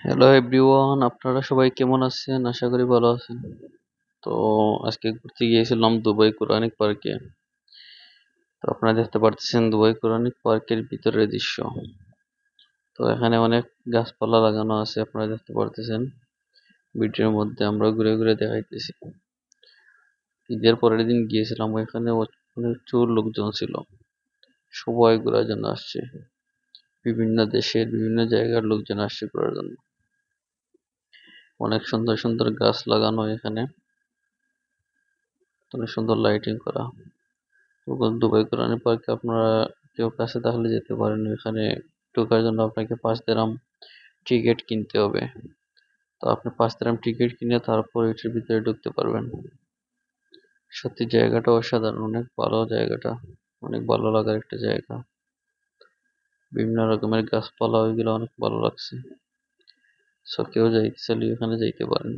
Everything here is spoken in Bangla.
হ্যালো এভরিওয়ান, আপনারা সবাই কেমন আছেন? আশা করি ভালো আছেন। তো আজকে ঘুরতে গিয়েছিলাম দুবাই কোরানিক পার্কে। তো আপনারা দেখতে পারতেছেন দুবাই কোরানিক পার্কের ভিতরের দৃশ্য। তো এখানে অনেক গাছপালা লাগানো আছে, আপনারা দেখতে পারতেছেন। ভিডিওর মধ্যে আমরা ঘুরে ঘুরে দেখাইতেছি। ঈদের পরের দিন গিয়েছিলাম, ওইখানে প্রচুর লোকজন ছিল। সবাই ঘোরার জন্য আসছে, বিভিন্ন দেশের বিভিন্ন জায়গার লোকজন আসছে ঘোরার জন্য। অনেক সুন্দর সুন্দর গাছ লাগানো এখানে, অনেক সুন্দর লাইটিং করা। দুবাই কোরানি পার্কে আপনারা কেউ কাছে থাকলে যেতে পারেন। এখানে ঢোকার জন্য আপনাকে 5 দিরহাম টিকিট কিনতে হবে। তো আপনি 5 দিরহাম টিকিট কিনে তারপর এটার ভিতরে ঢুকতে পারবেন। সত্যি জায়গাটা অসাধারণ, অনেক ভালো জায়গাটা, অনেক ভালো লাগার একটা জায়গা। বিভিন্ন রকমের গাছপালা, ওইগুলো অনেক ভালো লাগছে। সো কেউ যাইতে চাইলে এখানে যাইতে পারেন।